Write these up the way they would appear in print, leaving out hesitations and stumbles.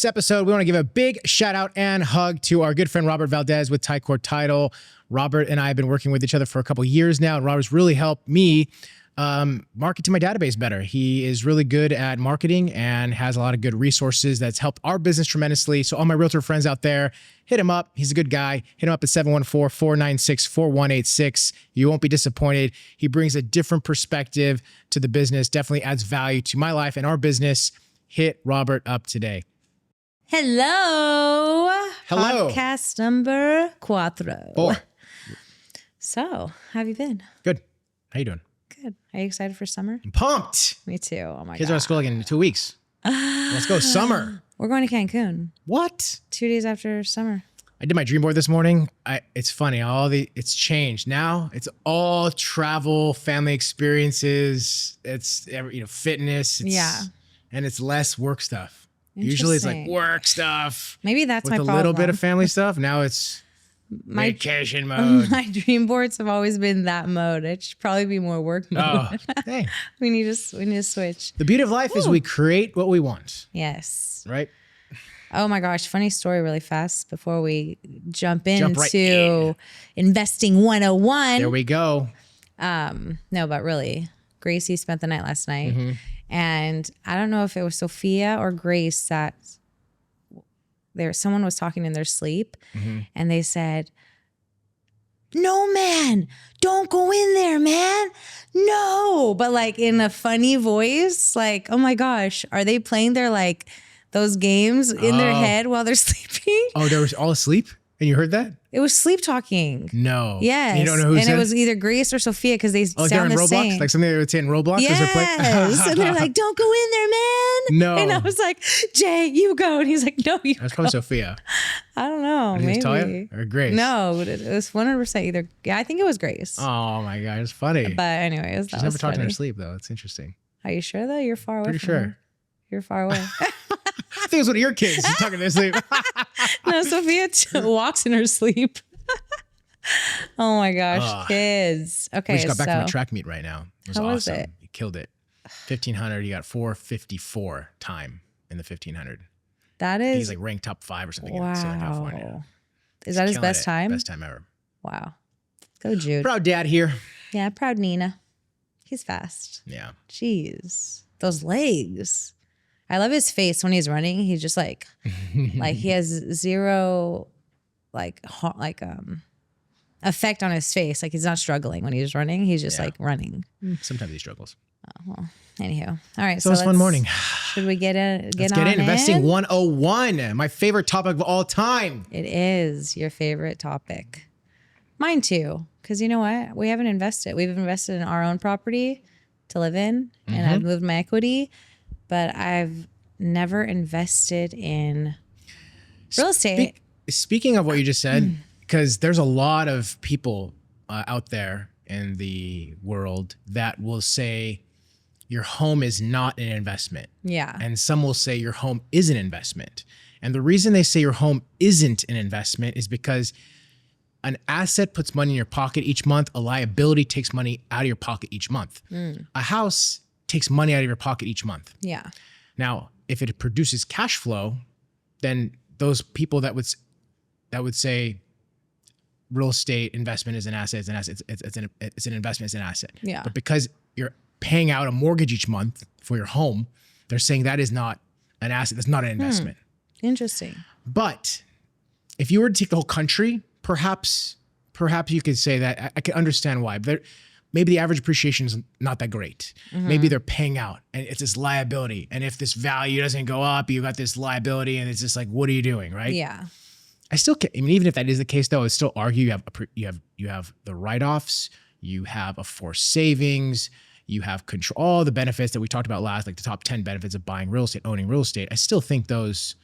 this episode, we want to give a big shout out and hug to our good friend Robert Valdez with Tycor Title. Robert and I have been working with each other for a couple of years now, and Robert's really helped me market to my database better. He is really good at marketing and has a lot of good resources that's helped our business tremendously. So all my realtor friends out there, hit him up. He's a good guy. Hit him up at 714-496-4186. You won't be disappointed. He brings a different perspective to the business, definitely adds value to my life and our business. Hit Robert up today. Hello. Hello. Podcast number 4. 4. So, how have you been? Good. How you doing? Good. Are you excited for summer? I'm pumped. Me too. Oh my God. Kids are at school like in 2 weeks. Let's go summer. We're going to Cancun. What? 2 days after summer. I did my dream board this morning. It's funny. It's changed. Now it's all travel, family experiences. It's fitness. And it's less work stuff. Usually it's like work stuff. Maybe that's my problem. problem. With a little bit of family stuff. Now it's vacation mode. My dream boards have always been that mode. It should probably be more work mode. Oh, hey. we need to switch. The beauty of life is we create what we want. Yes. Right? Oh my gosh, funny story really fast before we jump into right in. Investing 101. There we go. No, but really, Gracie spent the night last night. Mm-hmm. And I don't know if it was Sophia or Grace that someone was talking in their sleep, and they said, "No, man, don't go in there, man. No." But like in a funny voice, like, oh my gosh, are they playing their those games in their head while they're sleeping? Oh, they were all asleep? And you heard that? It was sleep talking. No. Yes. You don't know who and said it was either Grace or Sophia because they sound the Roblox? same. Like something they would say in Roblox? Yes. And they're like, "Don't go in there, man." No. And I was like, "Jay, you go." And he's like, "No, you That's probably Sophia. I don't know. Did he Maybe. tell you? Or Grace? No, but it was 100% either. Yeah, I think it was Grace. Oh my God, it's funny. But anyways, She's never talked in her sleep though. It's interesting. Are you sure though? You're far away. Pretty from sure. her. You're far away. I think it was one of your kids. You're talking in their sleep. No, Sophia walks in her sleep. Oh my gosh, kids. Okay, we just got back from a track meet right now. It was how awesome. was it? You killed it. 1500. You got 4:54 time in the 1500. That He's is like ranked top 5 or something in Southern California. Is that his Killing best it. time? Best time ever. Wow. Go Jude. Proud dad here. Yeah, proud Nina. He's fast. Yeah. Jeez. Those legs. I love his face when he's running. He's just like he has zero effect on his face. Like he's not struggling when he's running. He's just like running. Sometimes he struggles. Oh, well, anywho. All right. So it's fun morning. Should we get in? Let's get in. Investing 101. My favorite topic of all time. It is your favorite topic. Mine too. Because you know what? We haven't invested. We've invested in our own property to live in, and I've moved my equity, but I've never invested in real estate. Speaking of what you just said, because there's a lot of people out there in the world that will say your home is not an investment. Yeah. And some will say your home is an investment. And the reason they say your home isn't an investment is because an asset puts money in your pocket each month. A liability takes money out of your pocket each month. A house takes money out of your pocket each month. Yeah. Now, if it produces cash flow, then those people that would say real estate investment is an asset, it's an asset, it's an investment, it's an asset. Yeah. But because you're paying out a mortgage each month for your home, they're saying that is not an asset, that's not an investment. Interesting. But if you were to take the whole country, perhaps you could say that. I can understand why. But maybe the average appreciation is not that great. Maybe they're paying out and it's this liability. And if this value doesn't go up, you got this liability and it's just like, what are you doing, right? Yeah. I still can't, even if that is the case though, I would still argue you have the write-offs, you have a forced savings, you have control, all the benefits that we talked about last, like the top 10 benefits of buying real estate, owning real estate. I still think those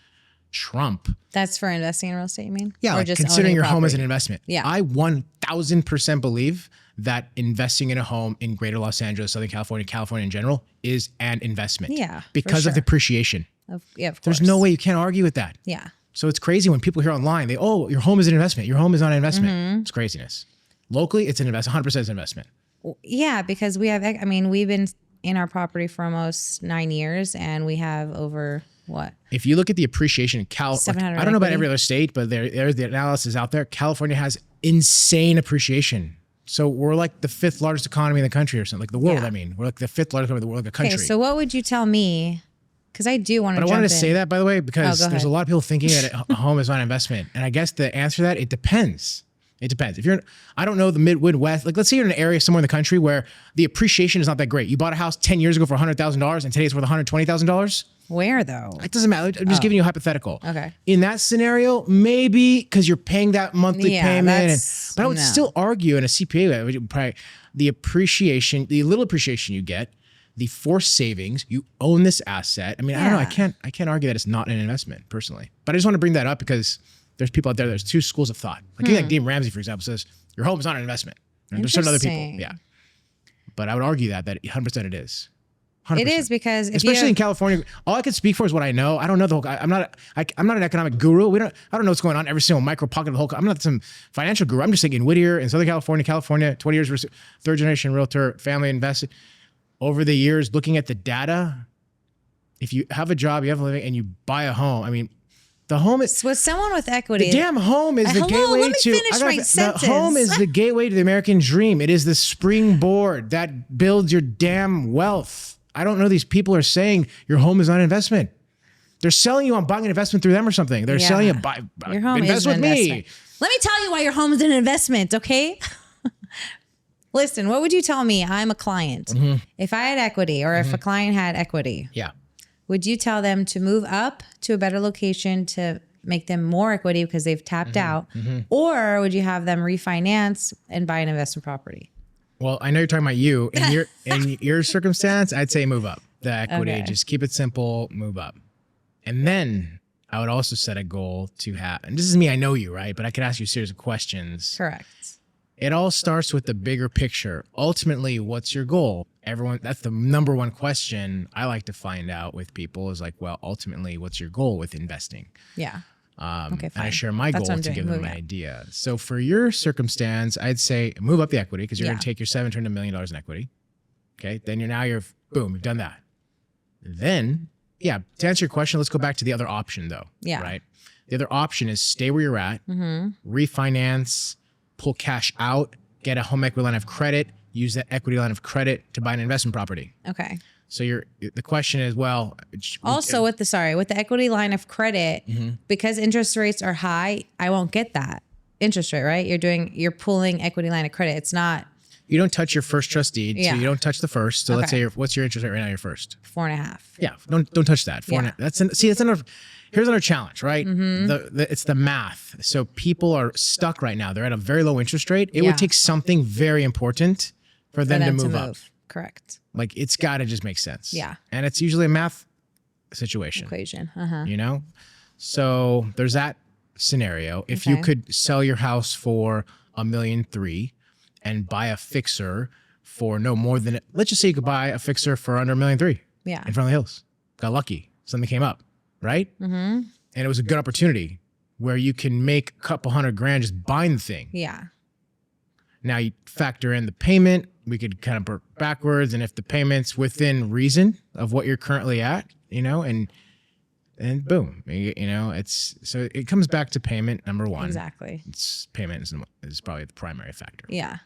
trump. That's for investing in real estate, you mean? Yeah, or like just considering owning your home as property? an investment. Yeah. I 1000% believe that investing in a home in greater Los Angeles, Southern California, California in general, is an investment. Yeah, for because of the sure. appreciation. Of There's course. no way you can't argue with that. Yeah. So it's crazy when people hear online, your home is an investment. Your home is not an investment. It's craziness. Locally, it's an investment. 100% it's an investment. Yeah, because we've been in our property for almost 9 years and we have over What? If you look at the appreciation in I don't know about every other state, but there's the analysis out there. California has insane appreciation. So we're like the 5th largest economy in the country or something, like the world. I mean, we're like the 5th largest economy in the world, like a country. Okay, so what would you tell me? Because I do want to But I wanted to say that, by the way, because go there's a lot of people thinking that a home is not an investment. And I guess the answer to that, it depends. It depends. If you're, I don't know, the Midwest, like let's say you're in an area somewhere in the country where the appreciation is not that great. You bought a house 10 years ago for $100,000 and today it's worth $120,000. Where though? It doesn't matter. I'm just giving you a hypothetical. Okay. In that scenario, maybe because you're paying that monthly payment. But I would still argue in a CPA, probably the appreciation, the little appreciation you get, the forced savings, you own this asset. I mean, I don't know. I can't argue that it's not an investment personally. But I just want to bring that up because there's people out there, there's 2 schools of thought. Like Dave Ramsey, for example, says your home is not an investment. And there's certain other people. Yeah. But I would argue that 100% it is. 100%. It is because especially in California, all I can speak for is what I know. I don't know the whole. I'm not an economic guru. I don't know what's going on every single micro pocket of the whole. I'm not some financial guru. I'm just saying in Whittier, in Southern California, 20 years, 3rd generation realtor, family invested. Over the years, looking at the data, if you have a job, you have a living, and you buy a home, I mean, the home is with someone with equity. The damn home is the gateway let me to. Finish my sentence. The home is the gateway to the American dream. It is the springboard that builds your damn wealth. I don't know. These people are saying your home is not an investment. They're selling you on buying an investment through them or something. They're selling you buy your home invest is with me. Let me tell you why your home is an investment. Okay. Listen, what would you tell me? I'm a client. If I had equity or if a client had equity, would you tell them to move up to a better location to make them more equity because they've tapped out? Or would you have them refinance and buy an investment property? Well, I know you're talking about you. In your circumstance, I'd say move up the equity. Just keep it simple, move up. And then I would also set a goal to have, and this is me, I know you, right? But I could ask you a series of questions. Correct. It all starts with the bigger picture. Ultimately, what's your goal? That's the number one question I like to find out with people is like, well, ultimately, what's your goal with investing? Yeah. Okay, fine. And I share my goal to give them an idea. So for your circumstance, I'd say move up the equity because you're going to take your $700 million in equity. Okay, then you're boom, you've done that. Then, to answer your question, let's go back to the other option though. Yeah. Right. The other option is stay where you're at, refinance, pull cash out, get a home equity line of credit, use that equity line of credit to buy an investment property. Okay. So the question is, well, also with the equity line of credit, because interest rates are high, I won't get that interest rate, right? You're pulling equity line of credit. It's not. You don't touch your first trust deed, so you don't touch the first. So let's say what's your interest rate right now? Your first 4.5. Yeah, don't touch that. 4.5. That's another. Here's another challenge, right? It's the math. So people are stuck right now. They're at a very low interest rate. It would take something very important for them to move up. Correct. Like it's got to just make sense. Yeah. And it's usually a math situation. Equation. You know? So there's that scenario. If you could sell your house for $1.3 million and buy a fixer for no more than, let's just say you could buy a fixer for under $1.3 million. Yeah. In front of the hills. Got lucky. Something came up, right? And it was a good opportunity where you can make a couple $100,000 just buying the thing. Yeah. Now you factor in the payment. We could kind of work backwards, and if the payment's within reason of what you're currently at, and boom, it's so it comes back to payment number one. Exactly. It's payment is probably the primary factor. Yeah.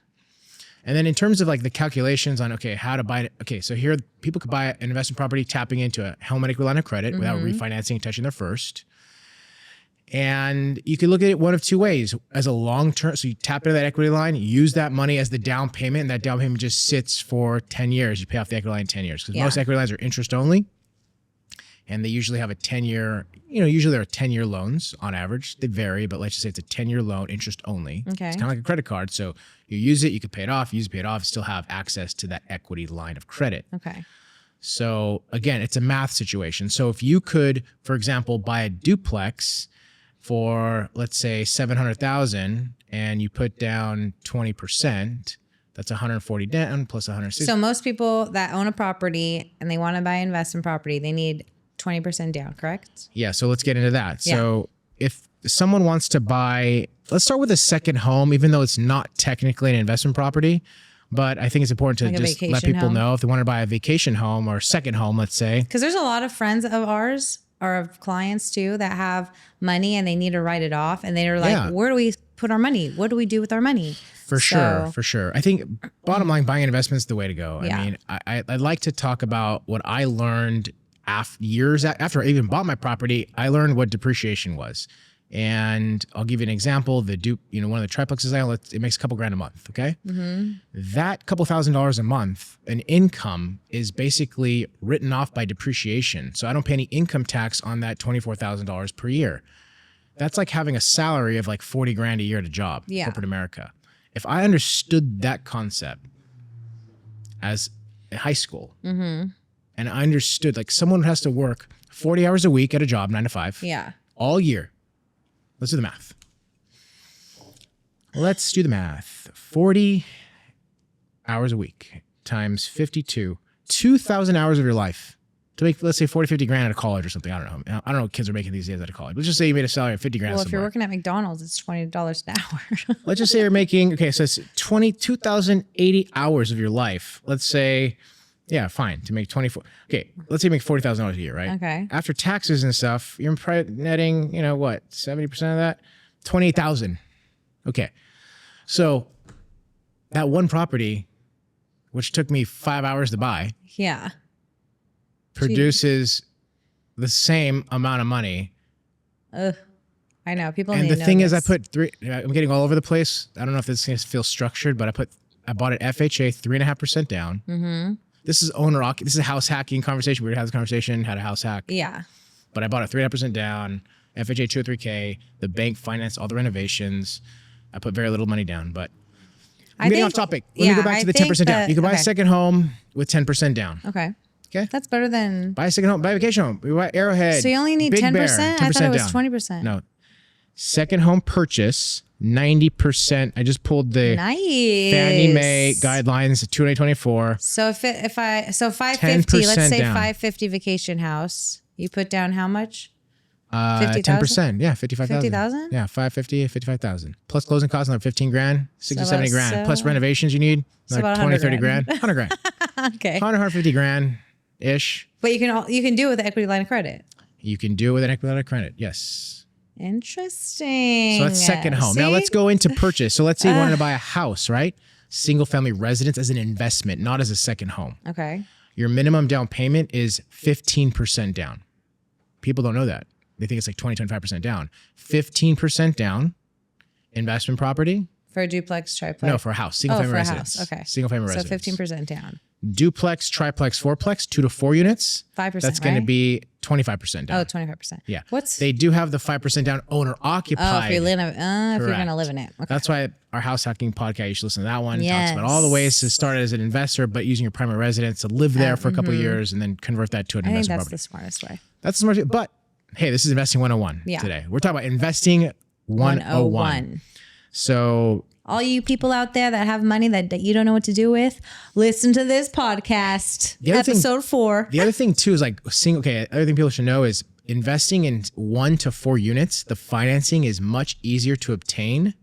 And then in terms of like the calculations on how to buy it. Okay, so here people could buy an investment property tapping into a home equity line of credit without refinancing and touching their first. And you can look at it one of two ways. As a long-term, so you tap into that equity line, use that money as the down payment, and that down payment just sits for 10 years. You pay off the equity line in 10 years. Because most equity lines are interest only. And they usually have a 10-year, usually they're 10-year loans on average. They vary, but let's just say it's a 10-year loan, interest only. Okay. It's kind of like a credit card. So you use it, you could pay it off, still have access to that equity line of credit. Okay. So again, it's a math situation. So if you could, for example, buy a duplex for, let's say, $700,000 and you put down 20%, that's 140 down plus 160. So most people that own a property and they want to buy an investment property, they need 20% down, correct? Yeah. So let's get into that. Yeah. So if someone wants to buy, let's start with a second home, even though it's not technically an investment property, but I think it's important to just let people know if they want to buy a vacation home or second home, let's say. Because there's a lot of friends of ours our clients too that have money and they need to write it off, and they're like, Yeah. where do we put our money? What do we do with our money? For sure. I think bottom line, buying investments is the way to go. Yeah. I mean, I'd like to talk about what I learned years after I even bought my property. I learned what depreciation was. And I'll give you an example. One of the triplexes I own, it makes a couple grand a month. Okay. That couple $1,000s a month, an income is basically written off by depreciation. So I don't pay any income tax on that $24,000 per year. That's like having a salary of like 40 grand a year at a job, corporate America. If I understood that concept as in high school, and I understood like someone has to work 40 hours a week at a job, 9 to 5, all year. Let's do the math. Let's do the math. 40 hours a week times 52, 2,000 hours of your life to make, let's say 40, 50 grand out of college or something. I don't know what kids are making these days out of college. Let's just say you made a salary of 50 grand. Well, if you're working at McDonald's, it's $20 an hour. Let's just say you're making, okay, so it's 22,080 hours of your life. Let's say, yeah, fine, to make 24. Okay, let's say you make $40,000 a year, right? Okay. After taxes and stuff, you're netting, 70% of that? 28,000. Okay. So that one property, which took me 5 hours to buy, produces the same amount of money. I know people. And need the to know thing this. is, I'm getting all over the place. I don't know if this is feel structured, but I bought an FHA 3.5% down. This is this is a house hacking conversation. We already had this conversation, had a house hack. Yeah. But I bought a 3.5% down, FHA 2 or 3K. The bank financed all the renovations. I put very little money down, but I'm getting off topic. Let me go back to the 10% down. You can buy a second home with 10% down. Okay. Okay. That's better than buy a second home, buy a vacation home. We buy Arrowhead. So you only need 10%? I thought it was 20%. No. Second home purchase, 90%. I just pulled the Fannie Mae guidelines, 2024. So if 550, let's say down. 550 vacation house, you put down how much? 10%. Yeah, 55,000. 50,000? Yeah, 550, 55,000. Plus closing costs, another 15 grand, 60, 70 grand. Plus renovations you need, like 20, 30 grand. 100 grand. Okay. 150 grand ish. But you can do it with an equity line of credit. You can do it with an equity line of credit. Yes. Interesting. So that's second home. Now let's go into purchase. So let's say you wanted to buy a house, right? Single family residence as an investment, not as a second home. Okay. Your minimum down payment is 15% down. People don't know that. They think it's like 20, 25% down. 15% down, investment property. For a duplex, triplex? No, for a house. Single family residence. House. Okay. Single family residence. So 15% down. Duplex, triplex, fourplex, 2 to 4 units. 5%. That's going to be 25% down. Oh, 25%. Yeah. What's they do have the 5% down owner occupied. Oh, if you're going to live in it. Okay. That's why our house hacking podcast, you should listen to that one. Yes. Talks about all the ways to start as an investor, but using your primary residence to live there for a couple of years and then convert that to an investment property. That's the smartest way. That's the smartest. But hey, this is investing 101 today. We're talking about investing 101. So all you people out there that have money that you don't know what to do with, listen to this podcast, episode 4. The other thing too is like other thing people should know is investing in 1 to 4 units, the financing is much easier to obtain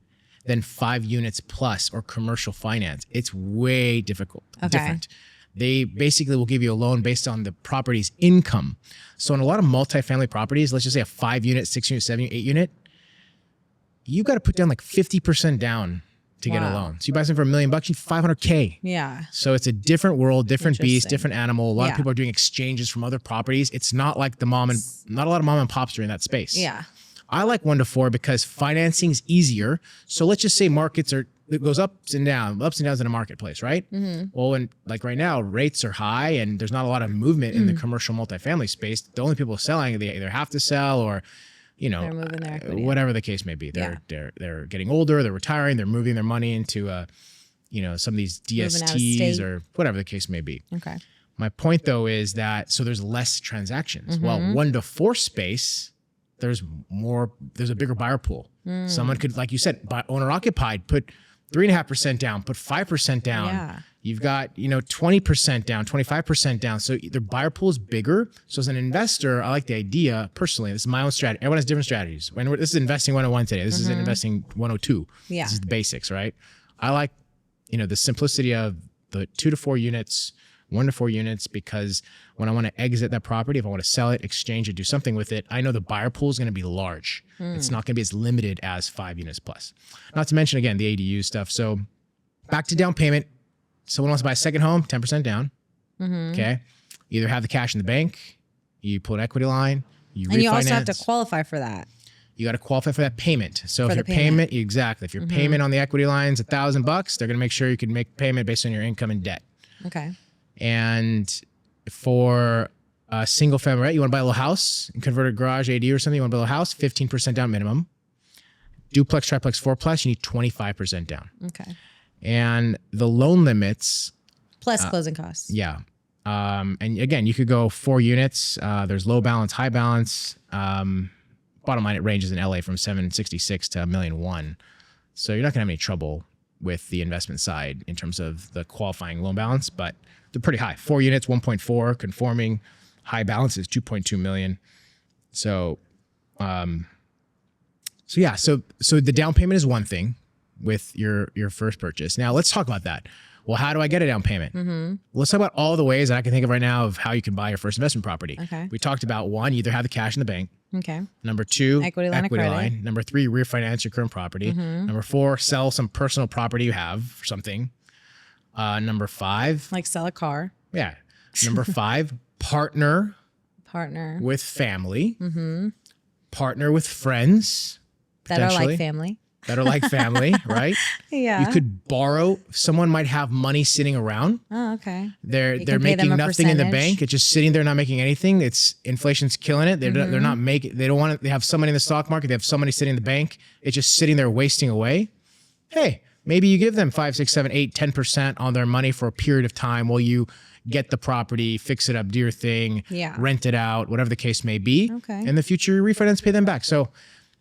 than 5 units plus or commercial finance. It's way different. They basically will give you a loan based on the property's income. So in a lot of multifamily properties, let's just say a 5 unit, 6 unit, 7 unit, 8 unit, you got to put down like 50% down to get a loan. So you buy something for $1 million, you need $500K. Yeah. So it's a different world, different beast, different animal. A lot of people are doing exchanges from other properties. It's not like not a lot of mom and pops are in that space. Yeah. I like 1 to 4 because financing is easier. So let's just say it goes ups and downs in a marketplace, right? Well, when like right now, rates are high and there's not a lot of movement in the commercial multifamily space. The only people selling, they either have to sell or, they're moving their equity, whatever the case may be. They're getting older, they're retiring, they're moving their money into, some of these DSTs or whatever the case may be. Okay. My point though is that so there's less transactions. Well, 1 to 4 space, there's a bigger buyer pool. Someone could, like you said, buy owner occupied, put 3.5% down, put 5% down. Yeah. You've got, 20% down, 25% down. So their buyer pool is bigger. So as an investor, I like the idea personally. This is my own strategy. Everyone has different strategies. This is investing 101 today. This is investing 102. Yeah. This is the basics, right? I like, the simplicity of the 2 to 4 units 1 to 4 units, because when I want to exit that property, if I want to sell it, exchange it, do something with it, I know the buyer pool is going to be large. It's not going to be as limited as 5 units plus. Not to mention, again, the ADU stuff. So back to down payment. Someone wants to buy a second home, 10% down. Okay. Either have the cash in the bank, you pull an equity line, you refinance. And you also have to qualify for that. You got to qualify for that payment. So if your payment, exactly. If your payment on the equity line is $1,000, they're going to make sure you can make payment based on your income and debt. Okay. And for a single family, right? You want to buy a little house, converted garage, ADU or something. You want to buy a little house, 15% down minimum. Duplex, triplex, 4+, you need 25% down. Okay. And the loan limits. Plus closing costs. Yeah. And again, you could go 4 units. There's low balance, high balance. Bottom line, it ranges in LA from 766 to $1.1 million. So you're not gonna have any trouble with the investment side in terms of the qualifying loan balance, but they're pretty high. 4 units, 1.4 conforming, high balance is 2.2 million. So, yeah, so the down payment is one thing with your first purchase. Now let's talk about that. Well, how do I get a down payment? Let's talk about all the ways that I can think of right now of how you can buy your first investment property. Okay. We talked about 1, you either have the cash in the bank. Okay. Number 2, equity line. Number 3, refinance your current property. Number 4, sell some personal property you have or something. Number 5, like sell a car. Yeah. Number 5, partner with family. Partner with friends that are like family. Right? Yeah. You could borrow. Someone might have money sitting around. Oh, okay. They're making nothing in the bank. It's just sitting there not making anything. Inflation's killing it. They're not making. They don't want to. They have some money in the stock market. They have some money sitting in the bank. It's just sitting there wasting away. Hey, maybe you give them 5, 6, 7, 8, 10% on their money for a period of time while you get the property, fix it up, do your thing, rent it out, whatever the case may be. Okay. In the future, you refinance, pay them back. So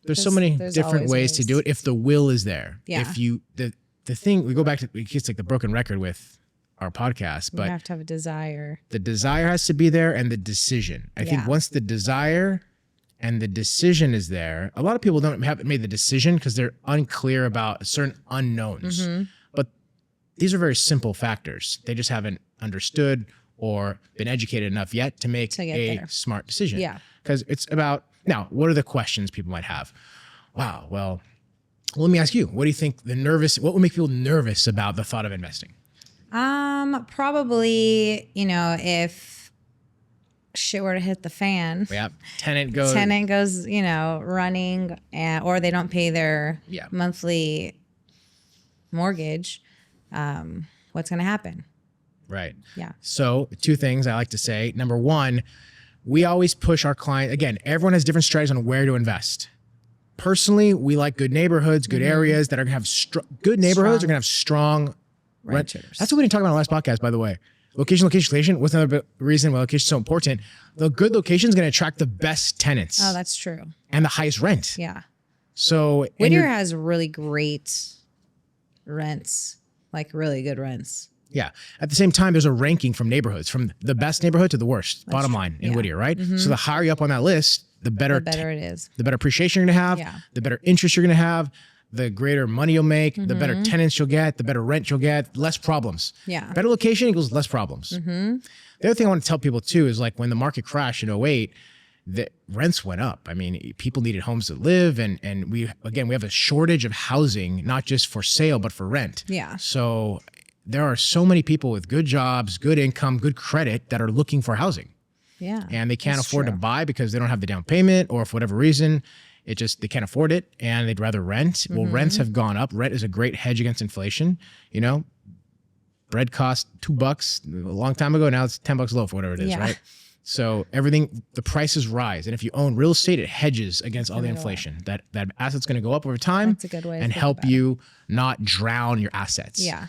there's so many different ways to do it if the will is there. Yeah. If you the thing, we go back to, it's like the broken record with our podcast, but you have to have a desire. The desire has to be there, and the decision. I think once the desire and the decision is there, a lot of people haven't made the decision because they're unclear about certain unknowns. But these are very simple factors. They just haven't understood or been educated enough yet to make a smart decision. Yeah. Because it's about, now, what are the questions people might have? Wow, well, let me ask you, what do you think what would make people nervous about the thought of investing? Probably, if shit were to hit the fan. Yeah, tenant goes, running, or they don't pay their monthly mortgage. What's going to happen? Right. Yeah. So 2 things I like to say. Number 1, we always push our client. Again, everyone has different strategies on where to invest. Personally, we like good neighborhoods, good areas that are going to have good neighborhoods are going to have strong renters. That's what we didn't talk about on the last podcast, by the way. Location. What's another reason why location is so important? The good location is going to attract the best tenants. Oh, that's true. And the highest rent. Yeah. So Whittier has really great rents, like really good rents. Yeah. At the same time, there's a ranking from neighborhoods, from the best neighborhood to the worst, bottom line in Whittier, right? So the higher you up on that list, the better it is. The better appreciation you're going to have, the better interest you're going to have, the greater money you'll make, the better tenants you'll get, the better rent you'll get, less problems. Yeah. Better location equals less problems. The other thing I want to tell people too is, like, when the market crashed in 2008, the rents went up. I mean, people needed homes to live, and we have a shortage of housing, not just for sale, but for rent. Yeah. So there are so many people with good jobs, good income, good credit that are looking for housing. Yeah. And they can't afford to buy because they don't have the down payment, or for whatever reason, they can't afford it and they'd rather rent. Well, rents have gone up. Rent is a great hedge against inflation. Bread cost $2 a long time ago. Now it's $10 a loaf, whatever it is, right? So the prices rise. And if you own real estate, it hedges against all the inflation. That asset's going to go up over time. That's a good way and help you not drown your assets. Yeah.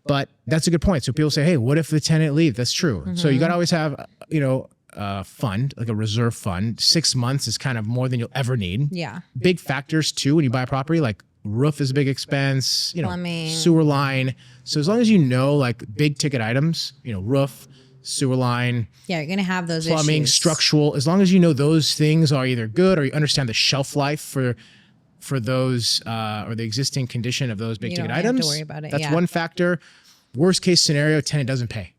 But that's a good point. So people say, hey, what if the tenant leaves? That's true. So you got to always have, a fund, like a reserve fund. 6 months is kind of more than you'll ever need. Yeah. Big factors too when you buy a property, like roof is a big expense, plumbing, sewer line. So as long as like big ticket items, roof, sewer line. Yeah, you're going to have those plumbing, issues. Structural. As long as you know those things are either good, or you understand the shelf life for those or the existing condition of those big ticket items. Have to worry about it. That's one factor. Worst case scenario, tenant doesn't pay.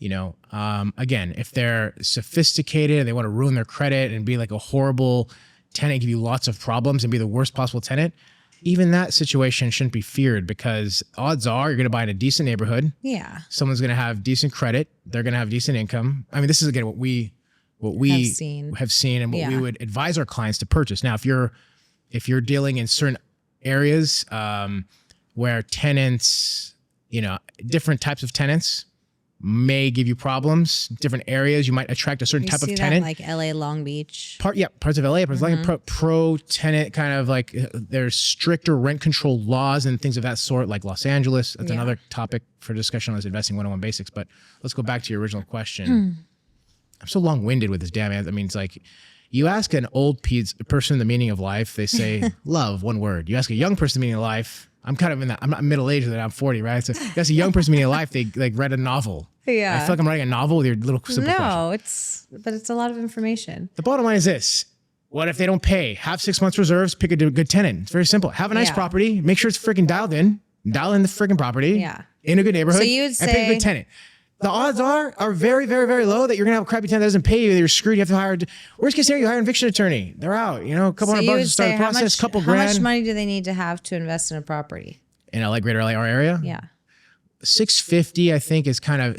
Again, if they're sophisticated and they want to ruin their credit and be like a horrible tenant, give you lots of problems and be the worst possible tenant, even that situation shouldn't be feared, because odds are you're going to buy in a decent neighborhood. Yeah. Someone's going to have decent credit. They're going to have decent income. I mean, this is again what we have seen and what we would advise our clients to purchase. Now, if you're dealing in certain areas where tenants, different types of tenants may give you problems. Different areas, you might attract a certain type of tenant. Like LA, Long Beach. Parts of LA, but it's like pro tenant kind of like there's stricter rent control laws and things of that sort, like Los Angeles. That's another topic for discussion on this investing 101 basics. But let's go back to your original question. I'm so long-winded with this damn answer. I mean, it's like you ask an old person the meaning of life, they say love, one word. You ask a young person the meaning of life, I'm kind of in that, I'm not middle-aged, I'm 40, right? So that's a young person meaning of life, they like read a novel. Yeah. I feel like I'm writing a novel with your little simple question. But it's a lot of information. The bottom line is this. What if they don't pay? Have 6 months reserves, pick a good tenant. It's very simple. Have a nice property, make sure it's freaking dialed in. Dial in the freaking property in a good neighborhood, so you would say, and pick a good tenant. The odds are very, very, very low that you're going to have a crappy tenant that doesn't pay you. You're screwed. You have to hire, worst case scenario, you hire an eviction attorney. They're out, a couple $100 to start the process, couple grand. How much money do they need to have to invest in a property? In LA, greater LA area? Yeah. 650, I think, is kind of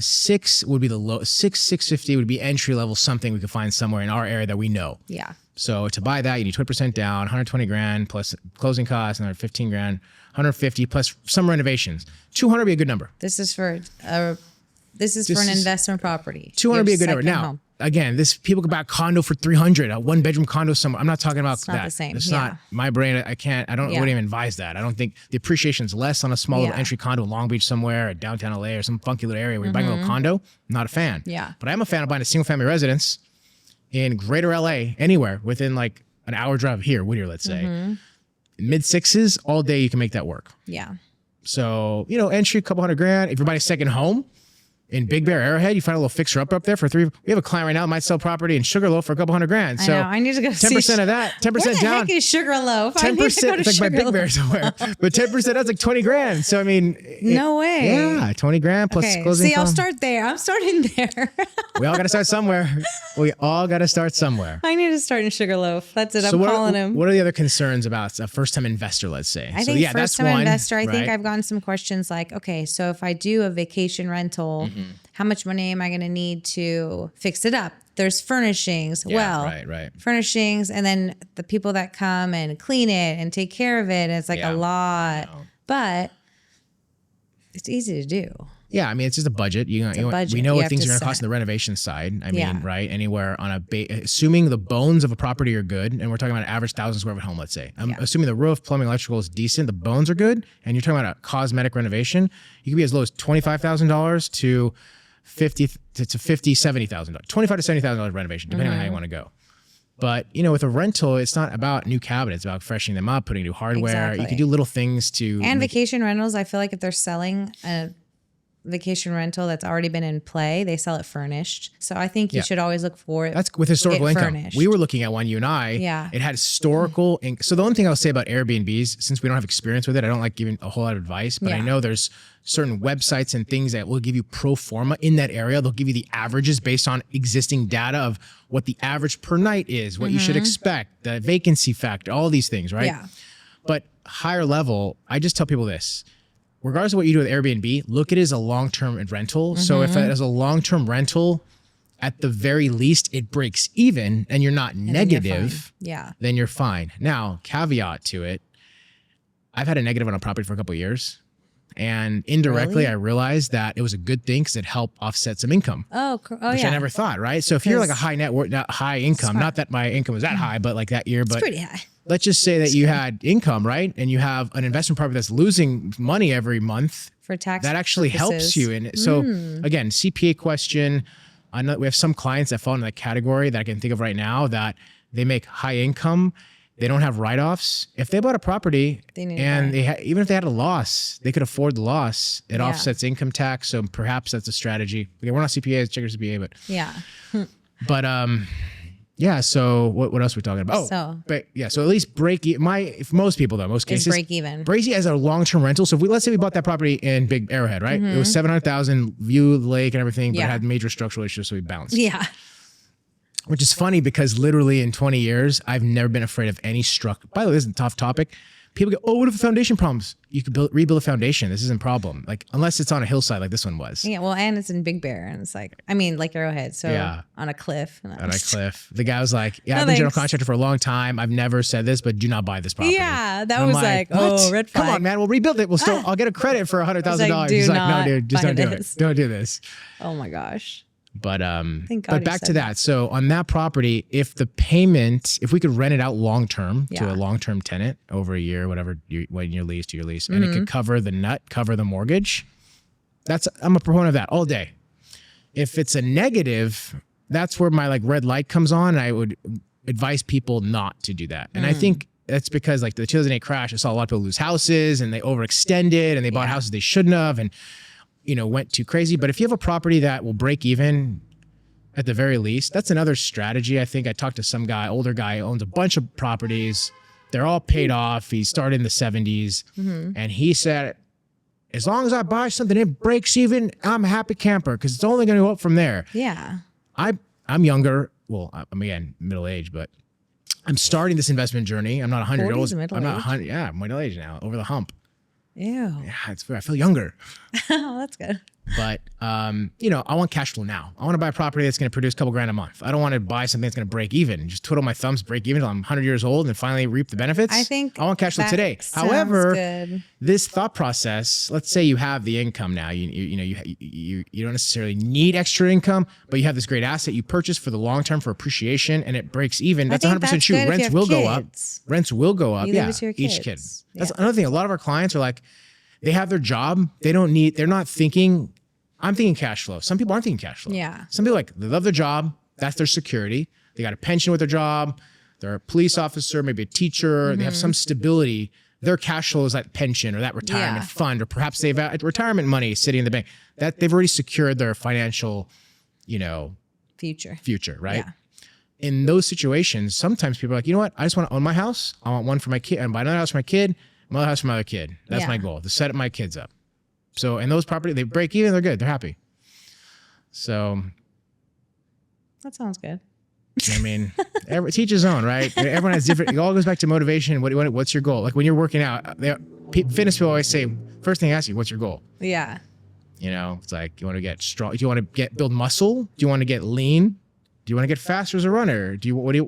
would be the low. 650 would be entry level, something we could find somewhere in our area that we know. Yeah. So to buy that, you need 20% down, 120 grand plus closing costs, another 15 grand, 150 plus some renovations. 200 would be a good number. This is for an investment property. 200 would be a good number. Now, again, people could buy a condo for 300, a one bedroom condo somewhere. I'm not talking about that. It's not the same. It's not my brain. I wouldn't even advise that. I don't think the appreciation is less on a small little entry condo in Long Beach somewhere, or downtown LA, or some funky little area where you're buying a little condo. Not a fan. Yeah. But I am a fan of buying a single family residence in greater LA, anywhere within like an hour drive of here, Whittier, let's say. Mid sixes, all day you can make that work. Yeah. So, entry, couple $100 grand. If you're buying a second home in Big Bear, Arrowhead, you find a little fixer up there for $3. We have a client right now that might sell property in Sugarloaf for a couple $100 grand. So I need to go 10% of that, 10% Where the down. heck is Sugarloaf? 10%, it's like by Big Bear somewhere. But 10%, that's like 20 grand. So, I mean. No way. Yeah, 20 grand plus closing. See, I'll start there. I'm starting there. We all got to start somewhere. I need to start in Sugarloaf. That's it. I'm calling him. What are the other concerns about a first-time investor, let's say? I think first-time investor, I think I've gotten some questions like, okay, so if I do a vacation rental, how much money am I going to need to fix it up? There's furnishings. Right. Furnishings, and then the people that come and clean it and take care of it. And it's like a lot, but it's easy to do. Yeah, I mean, it's just a budget. We know what things are going to cost on the renovation side. I mean, right? Anywhere on assuming the bones of a property are good, and we're talking about an average 1,000 square foot home, let's say. I'm assuming the roof, plumbing, electrical is decent, the bones are good, and you're talking about a cosmetic renovation. You could be as low as $25,000 to $70,000, $25,000 to $70,000 renovation, depending on how you want to go. But, with a rental, it's not about new cabinets, it's about freshening them up, putting new hardware. Exactly. You can do little things to. And vacation rentals, I feel like if they're selling a vacation rental that's already been in play, they sell it furnished. So I think you should always look for it. That's with historical income. Furnished. We were looking at one, you and I. Yeah. It had historical. So the only thing I'll say about Airbnbs, since we don't have experience with it, I don't like giving a whole lot of advice, but I know there's certain websites and things that will give you pro forma in that area. They'll give you the averages based on existing data of what the average per night is, what you should expect, the vacancy factor, all these things, right? Yeah. But higher level, I just tell people this. Regardless of what you do with Airbnb, look at it as a long-term rental. So if it is a long-term rental, at the very least, it breaks even and you're not negative, then you're fine. Now, caveat to it, I've had a negative on a property for a couple of years. And indirectly, I realized that it was a good thing because it helped offset some income. Which I never thought, right? So if you're like a high net worth, high income, not that my income was that high, but like that year, but pretty high. Let's just say that you had income, right? And you have an investment property that's losing money every month. For tax that actually purposes. helps you. And so again, CPA question. I know we have some clients that fall in that category that I can think of right now that they make high income. They don't have write-offs. If they bought a property and even if they had a loss, they could afford the loss. It offsets income tax. So perhaps that's a strategy. Okay, we're not CPAs, check your CPA, but yeah. But Yeah. So what else are we talking about? Oh, So- but yeah. So at least if most people though, most Is cases, break even. break even as a long-term rental. So if let's say we bought that property in Big Arrowhead, right? It was 700,000, view of the lake and everything, but it Yeah. had major structural issues, so we bounced. Yeah. Which is funny because literally in 20 years, I've never been afraid of any By the way, this is a tough topic. People go, oh, what if the foundation problems? You could rebuild a foundation. This isn't a problem. Like, unless it's on a hillside like this one was. Yeah. Well, and it's in Big Bear, and it's like, I mean, like Arrowhead. So Yeah. on a cliff. And On a cliff. The guy was like, yeah, No, I've been general thanks. contractor for a long time. I've never said this, but do not buy this property. Yeah, that And I'm was like, oh, what? red Come flag. on, man. We'll rebuild it. I'll get a credit for $100,000. do He's like, no, not dude, just buy don't do this. it. Don't do this. Oh my gosh. But Thank God but you back to said that. So on that property, if we could rent it out long term to Yeah. a long term tenant over a year, whatever, when your lease to your lease, and it Mm-hmm. could cover the mortgage. I'm a proponent of that all day. If it's a negative, that's where my like red light comes on. And I would advise people not to do that. And I think that's because like the 2008 crash, I saw a lot of people lose houses and they overextended and they bought houses they shouldn't have and went too crazy. But if you have a property that will break even at the very least, that's another strategy. I think I talked to some older guy, owns a bunch of properties. They're all paid off. He started in the 70s and he said, as long as I buy something, it breaks even, I'm a happy camper because it's only going to go up from there. Yeah. I'm younger. Well, I'm again, middle-aged, but I'm starting this investment journey. I'm not 100 years 40s old. middle I'm not age? 100. Yeah, I'm middle-aged now, over the hump. Ew. Yeah, I feel younger. Oh, that's good. But, I want cash flow now. I want to buy a property that's going to produce a couple grand a month. I don't want to buy something that's going to break even. Just twiddle my thumbs, break even until I'm 100 years old and finally reap the benefits. I want cash flow that today. sounds However, good. this thought process, let's say you have the income now, you don't necessarily need extra income, but you have this great asset you purchase for the long term for appreciation and it breaks even. That's think 100% that's true. good if you Rents have will go up. kids. Rents will go up. You leave Yeah. it to your Each kid. kids. That's Yeah. another thing. A lot of our clients are like, they have their job. They're not thinking, I'm thinking cash flow. Some people aren't thinking cash flow. Yeah. Some people they love their job. That's their security. They got a pension with their job. They're a police officer, maybe a teacher. They have some stability. Their cash flow is that pension or that retirement fund, or perhaps they've got retirement money sitting in the bank that they've already secured their financial, Future. right? Yeah. In those situations, sometimes people are like, you know what? I just want to own my house. I want one for my kid and buy another house for my kid, another house for my other kid. That's my goal, to set my kids up. So, and those property, they break even, they're good. They're happy. So, That sounds good. I mean, teach his own, right? Everyone has different, it all goes back to motivation. What's your goal? Like when you're working out, fitness people always say, first thing I ask you, what's your goal? Yeah. It's like, you want to get strong? Do you want to build muscle? Do you want to get lean? Do you want to get faster as a runner?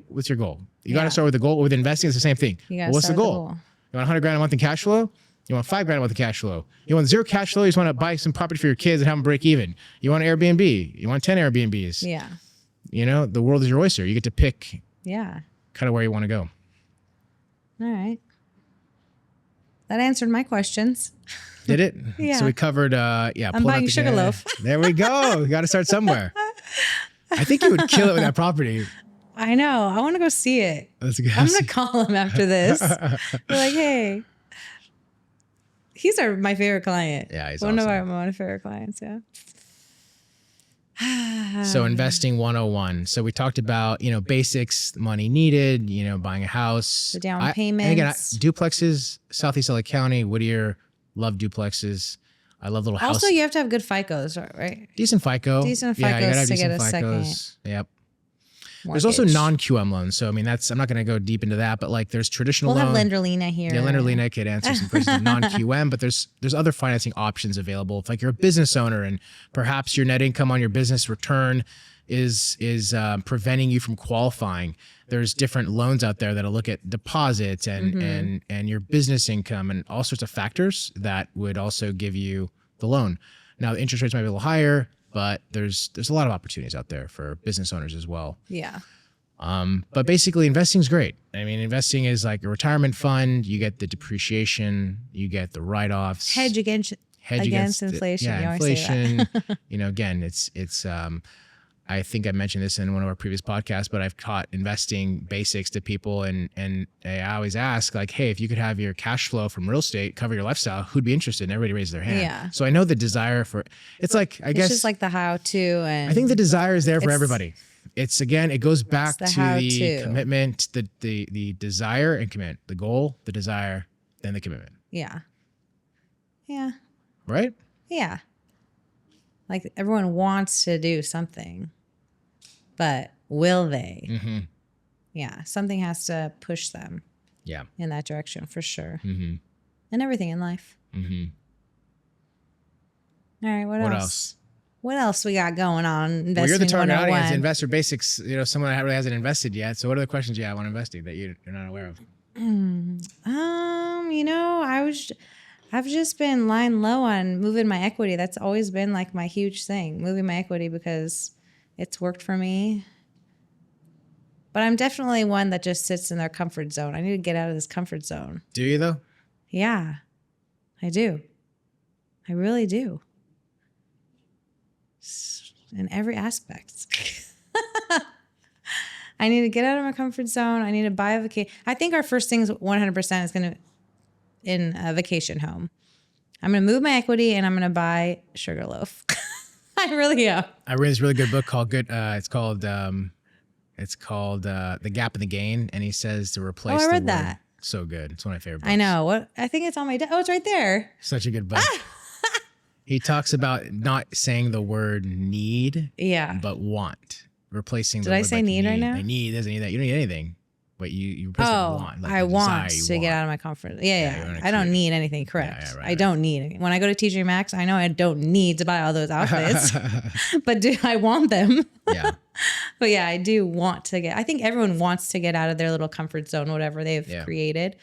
What's your goal? You got to start with the goal. With investing, it's the same thing. What's the goal? You want 100 grand a month in cash flow? You want 5 grand a month in cash flow? You want 0 cash flow? You just want to buy some property for your kids and have them break even. You want Airbnb? You want 10 Airbnbs? Yeah. The world is your oyster. You get to pick Yeah. kind of where you want to go. All right. That answered my questions. Did it? Yeah. So we covered, I'm pulling out buying the Sugarloaf. There we go. We got to start somewhere. I think you would kill it with that property. I know. I want to go see it. That's good. I'm going to call him after this. Be like, hey. He's my favorite client. Yeah, he's one awesome. of my favorite clients, yeah. So investing 101. So we talked about, basics, money needed, buying a house. The down And again, payments. duplexes, Southeast LA County, Whittier, love duplexes. I love little house. Also, you have to have good FICOs, right? Decent FICO. Decent Yeah, you gotta have FICOs to get decent a second FICOs. Yep. There's also mortgage. non-QM loans. So, I mean, I'm not going to go deep into that, but like there's traditional We'll loan. have Lenderlina here. Yeah, Lenderlina could answer some questions of non-QM, but there's other financing options available. If like you're a business owner and perhaps your net income on your business return is preventing you from qualifying, there's different loans out there that'll look at deposits and your business income and all sorts of factors that would also give you the loan. Now the interest rates might be a little higher, but there's a lot of opportunities out there for business owners as well. Yeah. But basically investing is great. I mean, investing is like a retirement fund. You get the depreciation, you get the write-offs. Hedge against inflation. Yeah, You always say inflation. that. Again, it's I think I mentioned this in one of our previous podcasts, but I've taught investing basics to people and I always ask like, hey, if you could have your cash flow from real estate cover your lifestyle, who'd be interested? And everybody raised their hand. Yeah. So I know the desire for it's like, I guess It's just like the how to. And I think the desire is there for It's- everybody. It's again, it goes back the to how-to. the commitment, the desire and commit, the goal, the desire, then the commitment. Yeah. Yeah. Right? Yeah. Like everyone wants to do something, but will they? Mm-hmm. Yeah. Something has to push them Yeah. in that direction for sure. Mm-hmm. And everything in life. Mm-hmm. All right. What What else? else? What else we got going on? Investing Well, you're the target 101. audience, investor basics. You know, someone that really hasn't invested yet. So, what are the questions you have on investing that you're not aware of? You know, I've just been lying low on moving my equity. That's always been like my huge thing, moving my equity because it's worked for me. But I'm definitely one that just sits in their comfort zone. I need to get out of this comfort zone. Do you though? Yeah, I do. I really do. In every aspect. I need to get out of my comfort zone. I need to buy a vacation. I think our first thing is 100% is going to in a vacation home. I'm going to move my equity and I'm going to buy Sugarloaf. I really am. I read this really good book called It's called The Gap and the Gain, and he says to replace. I the read word. that. So good. It's one of my favorite books. I know. What? I think it's on my oh, it's right there. Such a good book. He talks about not saying the word need, Yeah. but want. Replacing Did the I word say like need right now? I need, doesn't need that. You don't need anything. But you replace the want. Like I the want desire you to get out of my comfort. Yeah. you wanna I don't create- need anything. Correct. Yeah, right, I don't need it. When I go to TJ Maxx, I know I don't need to buy all those outfits, but do I want them? Yeah. But yeah, I do want to get. I think everyone wants to get out of their little comfort zone, whatever they've created.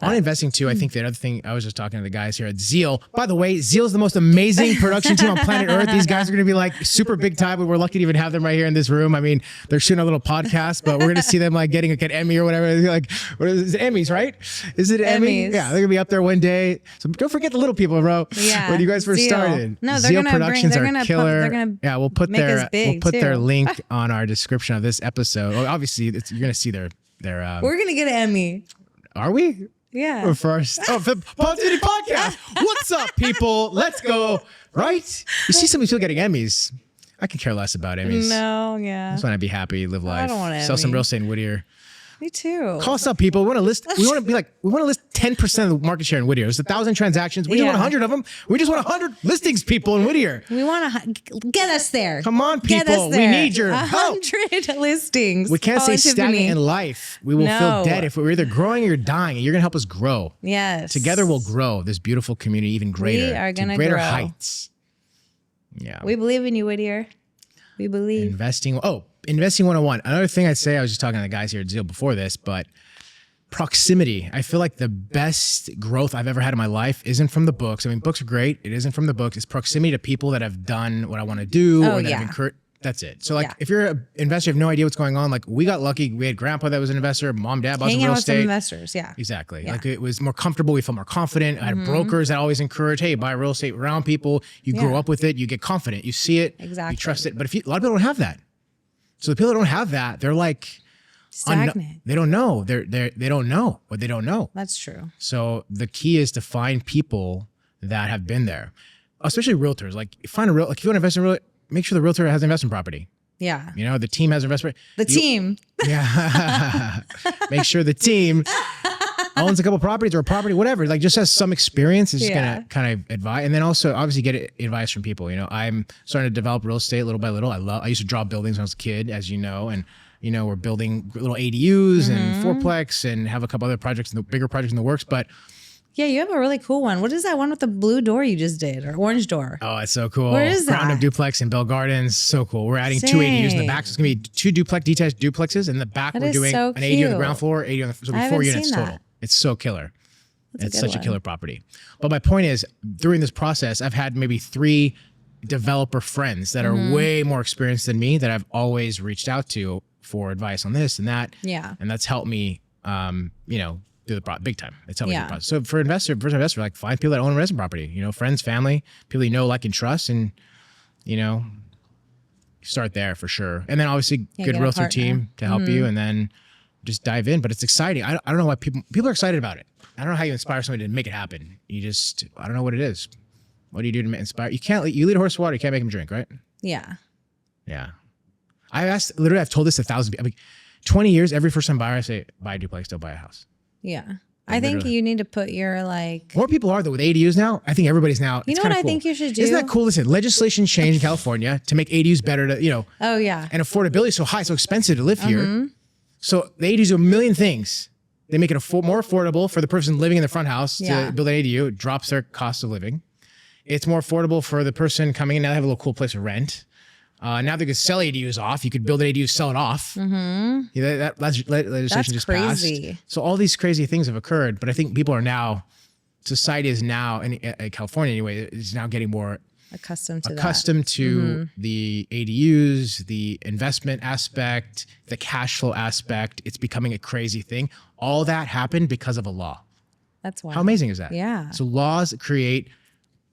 On investing too, I think the other thing, I was just talking to the guys here at Zeal. By the way, Zeal's the most amazing production team on planet Earth. These guys are going to be like super big time, but we're lucky to even have them right here in this room. I mean, they're shooting a little podcast, but we're going to see them like getting an Emmy or whatever. Like, what is it? Emmys, right? Is it Emmy? Emmys. Yeah, they're going to be up there one day. So don't forget the little people, bro. Yeah, When you guys first Zeal. started. No, they're Zeal gonna Productions they're are gonna killer. they're gonna Yeah, we'll put make us their big, their too. link on our description of this episode. Well, obviously, you're going to see their We're gonna get an Emmy. are we? Yeah. Or first. Oh, the Positivity Podcast. What's up, people? Let's go. Right? You see some people getting Emmys. I could care less about Emmys. No. I Yeah. just want to be happy, live life. don't want an Sell some Emmy. real estate in Whittier. Me too. Call us up, people. We want to list. We want to be like. We want to list 10% of the market share in Whittier. There's 1,000 transactions. We just want Yeah. 100 of them. We just want 100 listings, people in Whittier. We want to get us there. Come on, Get people. us We there. need your help. 100 listings. We can't Paul stay and stagnant Tiffany. in life. We will No. feel dead if we're either growing or dying. And you're gonna help us grow. Yes. Together, we'll grow this beautiful community even greater. We are to gonna greater grow. heights. Yeah. We believe in you, Whittier. We believe. Investing 101. Another thing I'd say, I was just talking to the guys here at Zeal before this, but proximity. I feel like the best growth I've ever had in my life isn't from the books. I mean, books are great. It isn't from the books. It's proximity to people that have done what I want to do Oh, or that yeah. have encouraged. That's it. So like, Yeah. if you're an investor, you have no idea what's going on. Like we got lucky. We had grandpa that was an investor, mom, dad, bought some Hanging real out with some estate. investors. Yeah. Exactly. Yeah. Like it was more comfortable. We felt more confident. I had brokers that always encourage, hey, buy real estate around people. You grow Yeah. up with it. You get confident. You see it. Exactly. You trust it. But a lot of people don't have that. So the people that don't have that, they're like, Stagnant. they don't know. They don't know what they don't know. That's true. So the key is to find people that have been there, especially realtors. Like if you want to invest in real, make sure the realtor has investment property. Yeah. You know, the team has investment. The team. Yeah. Make sure the team owns a couple properties or a property, whatever. Like just has some experience. Is just Yeah. gonna kind of advise, and then also obviously get advice from people. You know, I'm starting to develop real estate little by little. I used to draw buildings when I was a kid, as you know, and you know we're building little ADUs and fourplex and have a couple other projects, bigger projects in the works. But Yeah, you have a really cool one. What is that one with the blue door you just did or orange door? oh, it's so cool. Where is Ground that? up duplex in Bell Gardens. So cool. We're adding two ADUs in the back. So it's gonna be two detached duplexes. In the back, That we're is doing so an ADU on the cute. ground floor, ADU on the so it'll I be 4 haven't units seen total. that. It's so killer. That's a It's good such a one. killer property. But my point is, during this process, I've had maybe 3 developer friends that are way more experienced than me that I've always reached out to for advice on this and that. Yeah. And that's helped me, you know, do the big time. It's helped me do Yeah. the process. So for first investor, like find people that own resident property, you know, friends, family, people you know, like, and trust, and, you know, start there for sure. And then obviously Yeah, good get a realtor partner. team to help you, and then just dive in. But it's exciting. I don't know why people are excited about it. I don't know how you inspire somebody to make it happen. I don't know what it is. What do you do to inspire? You lead a horse to water. You can't make him drink, right? Yeah. Yeah. I've told this 1,000 people. I mean, 20 years, every first time buyer, I say, buy a duplex, don't buy a house. Yeah. I think you need to put your like. More people are though with ADUs now. I think everybody's now. You know what I think you should do? Isn't that cool? Listen, legislation changed in California to make ADUs better to, Oh yeah. and affordability is so high, so expensive to live here. So the ADUs do a million things. They make it more affordable for the person living in the front house to build an ADU. It drops their cost of living. It's more affordable for the person coming in. Now they have a little cool place to rent. Now they could sell ADUs off. You could build an ADU, sell it off. That legislation just crazy. passed. So all these crazy things have occurred. But I think people are now, society is now, in California anyway, is now getting more accustomed to the ADUs, the investment aspect, the cash flow aspect. It's becoming a crazy thing. All that happened because of a law. That's wild. How amazing is that? Yeah. So laws create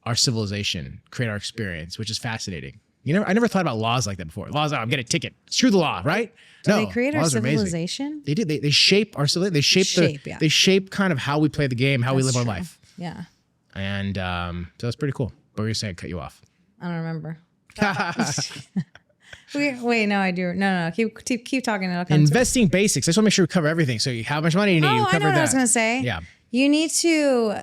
our civilization, create our experience, which is fascinating. I never thought about laws like that before. Laws, I'm getting a ticket. Screw the law, right? Do they create our civilization? They do. They shape our civilization. They shape kind of how we play the game, how we live our life. Yeah. And so that's pretty cool. What were you saying? Cut you off. I don't remember. Wait, no, I do. No. Keep talking. Investing basics. I just want to make sure we cover everything. So how much money do you need? Oh, I know what I was going to say. Yeah. You need to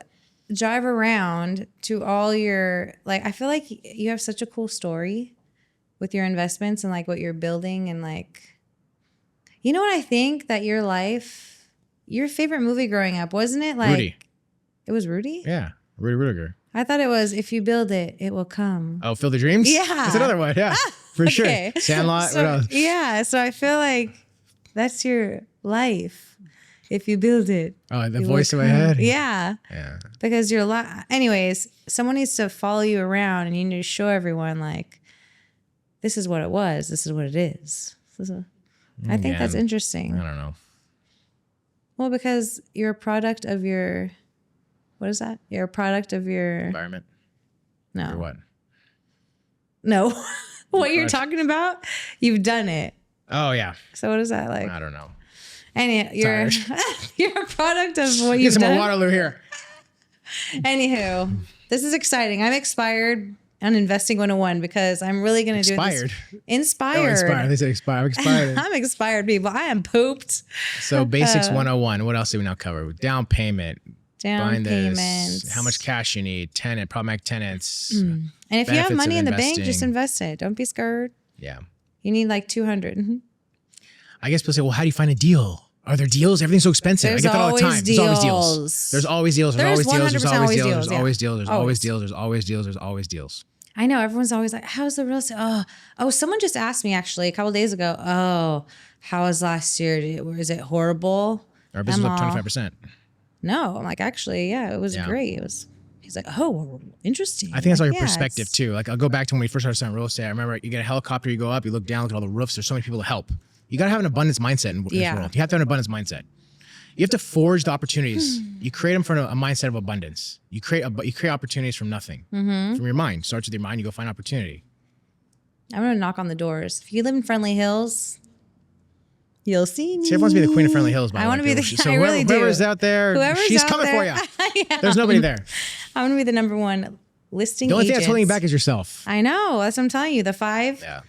drive around to all your, like, I feel like you have such a cool story with your investments and like what you're building and like, you know what I think? That your favorite movie growing up, wasn't it? Like Rudy. It was Rudy? Yeah. Rudy Rudiger. I thought it was If You Build It, It Will Come. Oh, Field of Dreams? Yeah. That's another one. Yeah. For Okay. sure. Sandlot. So, what else? yeah. So I feel like that's your life. If you build it. Oh, the voice in my head? Yeah. Yeah. Because anyways, someone needs to follow you around and you need to show everyone like, this is what it was. This is what it is. I think that's interesting. I don't know. Well, because you're a product of your, what is that? You're a product of your environment. No. Or what? No. What you're talking about, you've done it. Oh yeah. So what is that like? I don't know. And you're a product of what you've Get some done. more Waterloo here. Anywho, this is exciting. I'm expired on Investing 101 because I'm really going to do this. Inspired. Oh, inspired. They said expired. I'm expired. I'm expired, people. I am pooped. So basics 101. What else do we now cover? Down payment. Down payments. How much cash you need. Problematic tenants. And if you have money in the bank, just invest it. Don't be scared. Yeah. You need like 200. I guess people say, well, how do you find a deal? Are there deals? Everything's so expensive. I get that all the time. There's always deals. There's always deals. There's always deals. There's always deals. There's always deals. There's always deals. There's always deals. There's always deals. I know. Everyone's always like, how's the real estate? Oh, someone just asked me actually a couple of days ago, how was last year? Is it horrible? Our business was up 25%. No, I'm like, actually, yeah, it was great. He's like, oh, interesting. I think that's all your perspective too. Like I'll go back to when we first started selling real estate. I remember you get a helicopter, you go up, you look down, look at all the roofs. There's so many people to help. You got to have an abundance mindset in this world. You have to have an abundance mindset. You have to forge the opportunities. You create them from a mindset of abundance. You create opportunities from nothing, from your mind. Starts with your mind. You go find opportunity. I'm gonna knock on the doors. If you live in Friendly Hills, you'll see me. Tiff wants to be the queen of Friendly Hills. By I want to be the. So I really do. Whoever's out there, she's coming for you. There's nobody there. I'm gonna be the number one listing. The only thing agent. that's holding you back is yourself. I know. That's what I'm telling you. The 5. Yeah.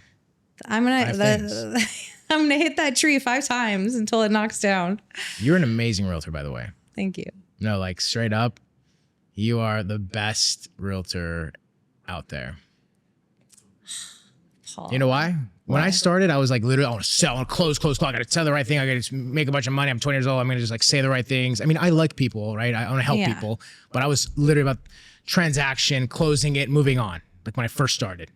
I'm gonna hit that tree 5 times until it knocks down. You're an amazing realtor, by the way. Thank you. No, like straight up, you are the best realtor out there. Paul. You know why? When I started, I was like, literally, I want to sell, I want to close. I got to sell the right thing. I got to make a bunch of money. I'm 20 years old. I'm going to just like say the right things. I mean, I like people, right? I want to help people, but I was literally about transaction, closing it, moving on. Like when I first started.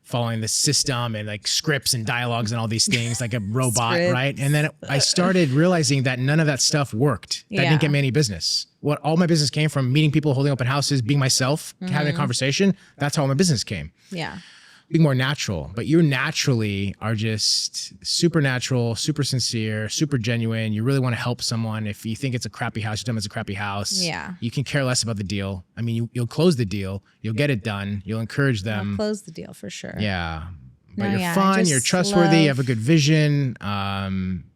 Following the system and like scripts and dialogues and all these things like a robot, right? And then I started realizing that none of that stuff worked. That didn't get me any business. What all my business came from meeting people, holding open houses, being myself, having a conversation. That's how my business came. Yeah. Being more natural, but you naturally are just super natural, super sincere, super genuine. You really want to help someone. If you think it's a crappy house, you tell them it's a crappy house. Yeah. You can care less about the deal. I mean, you'll close the deal. You'll get it done. You'll encourage them. I'll close the deal for sure. Yeah. But No, you're yeah, I fun. just You're trustworthy. You love- have a good vision.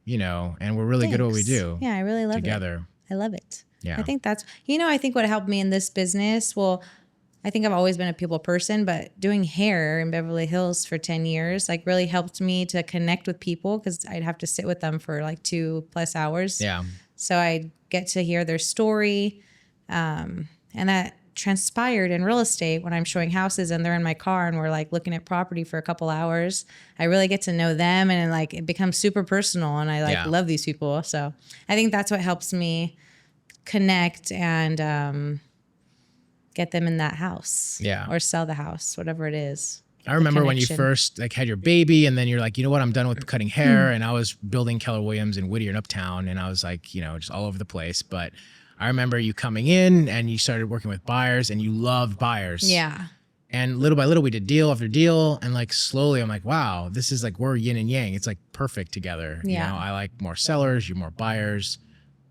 You know, and we're really good at what we do. Yeah, I really love together. it. I love it. Yeah. I think that's, I think what helped me in this business, well, I think I've always been a people person, but doing hair in Beverly Hills for 10 years, like really helped me to connect with people because I'd have to sit with them for like 2+ hours. Yeah. So I get to hear their story. And that transpired in real estate when I'm showing houses and they're in my car and we're like looking at property for a couple hours. I really get to know them and like it becomes super personal and I like love these people. So I think that's what helps me connect and get them in that house. Yeah. Or sell the house, whatever it is. I remember when you first like had your baby and then you're like, you know what, I'm done with cutting hair. And I was building Keller Williams in Whittier and Uptown. And I was like, you know, just all over the place. But I remember you coming in and you started working with buyers and you loved buyers. Yeah. And little by little, we did deal after deal. And like slowly, I'm like, wow, this is like, we're yin and yang. It's like perfect together. Yeah. You know, I like more sellers, you're more buyers.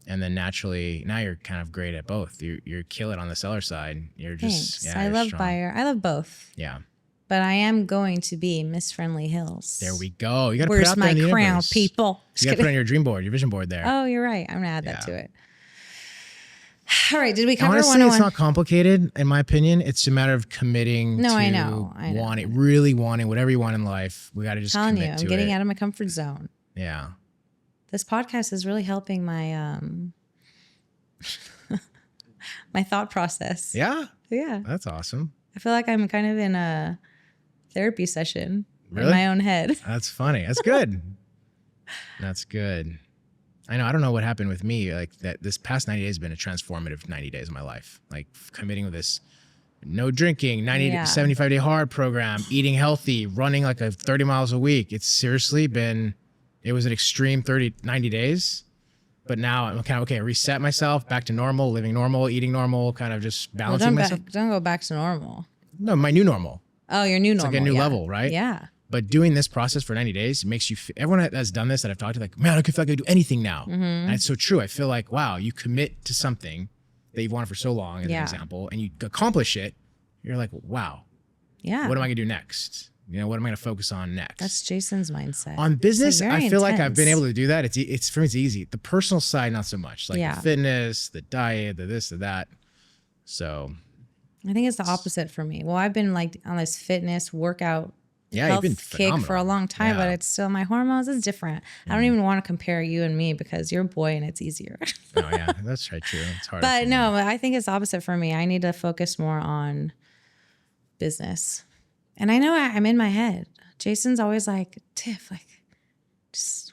And then naturally, now you're kind of great at both. You kill it on the seller side. You're just, Thanks. I love buyer. I love both. Yeah. But I am going to be Miss Friendly Hills. There we go. You got to put it Where's out there in the my crown, universe. people? You got to put it on your dream board, your vision board there. Oh, you're right. I'm going to add that to it. All right. Did we cover Honestly, 101? it's not complicated, in my opinion. It's a matter of committing to I know. really wanting whatever you want in life. We got to just I'm commit to getting it. out of my comfort zone. Yeah. This podcast is really helping my my thought process. Yeah? Yeah. That's awesome. I feel like I'm kind of in a therapy session Really? in my own head. That's funny. That's good. That's good. I know. I don't know what happened with me. Like that. This past 90 days has been a transformative 90 days of my life. Like committing with this, no drinking, 75-day hard program, eating healthy, running like 30 miles a week. It's seriously been. It was an extreme 90 days. But now I'm kind of okay. Reset myself back to normal, living normal, eating normal, kind of just balancing myself. Don't go back to normal. No, my new normal. Oh, your new normal. It's like a new level, right? Yeah. But doing this process for 90 days makes you, everyone that has done this that I've talked to, like, man, I feel like I do anything now. And it's so true. I feel like, wow, you commit to something that you've wanted for so long, as an example, and you accomplish it. You're like, wow. Yeah. What am I going to do next? You know, what am I going to focus on next? That's Jason's mindset. On business, I feel like I've been intense. able to do that. It's for me, it's easy. The personal side, not so much. Like the fitness, the diet, the this, the that. So I think it's the opposite for me. Well, I've been like on this fitness workout you've been kick for a long time, but it's still my hormones is different. I don't even want to compare you and me because you're a boy and it's easier. Oh yeah, that's right. True. It's hard. But no, I think it's the opposite for me. I need to focus more on business. And I know I'm in my head. Jason's always like, Tiff, like, just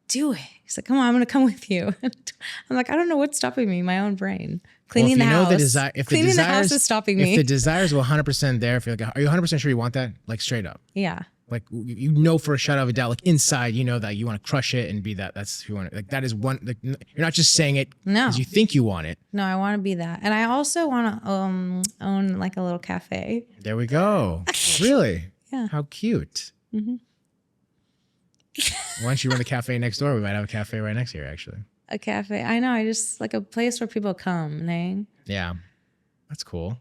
do it. He's like, come on, I'm going to come with you. I'm like, I don't know what's stopping me, my own brain. Cleaning the house. Cleaning the house is stopping me. If the desires were 100% there, if you're like, are you 100% sure you want that? Like straight up. Yeah. Like you know for a shadow of a doubt, like inside, you know that you want to crush it and be that. That's who you want. Like that is one. Like you're not just saying it because you think you want it. No, I want to be that, and I also want to own like a little cafe. There we go. Really? Yeah. How cute. Mm-hmm. Once you run the cafe next door, we might have a cafe right next here. Actually. A cafe. I know. I just like a place where people come. Nang. Yeah, that's cool.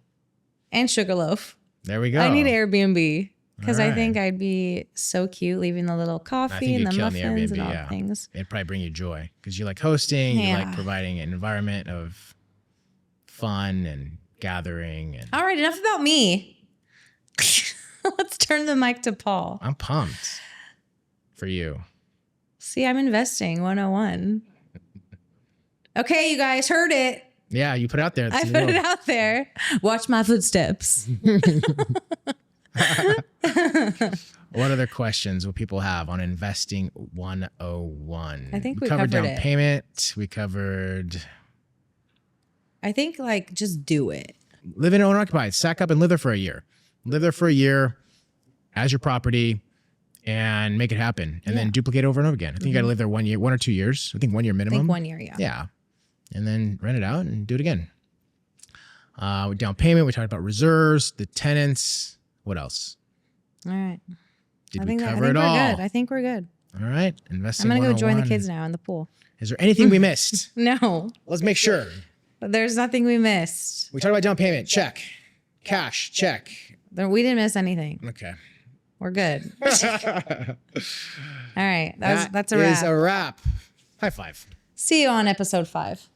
And Sugarloaf. There we go. I need Airbnb. Because I think I'd be so cute leaving the little coffee and the muffins and all the things. It'd probably bring you joy because you like hosting, you like providing an environment of fun and gathering. And all right, enough about me. Let's turn the mic to Paul. I'm pumped for you. See, I'm investing 101. Okay, you guys heard it. Yeah, you put it out there. I put it out there. Watch my footsteps. What other questions will people have on investing 101? I think we covered down it. payment. We covered. I think like just do it. Live in owner occupied. Sack up and live there for a year. Live there for a year as your property and make it happen. And then duplicate over and over again. I think you got to live there 1 year, 1 or 2 years. I think 1 year minimum. I think 1 year, yeah. Yeah. And then rent it out and do it again. Down payment. We talked about reserves, the tenants. What else? All right. Did we cover it all? Good. I think we're good. All right. Investing. I'm going to go join the kids now in the pool. Is there anything we missed? No. Let's make sure. But there's nothing we missed. We talked about down payment. Check. Cash. Check. We didn't miss anything. Okay. We're good. All right. That's a wrap. That is a wrap. High five. See you on episode 5.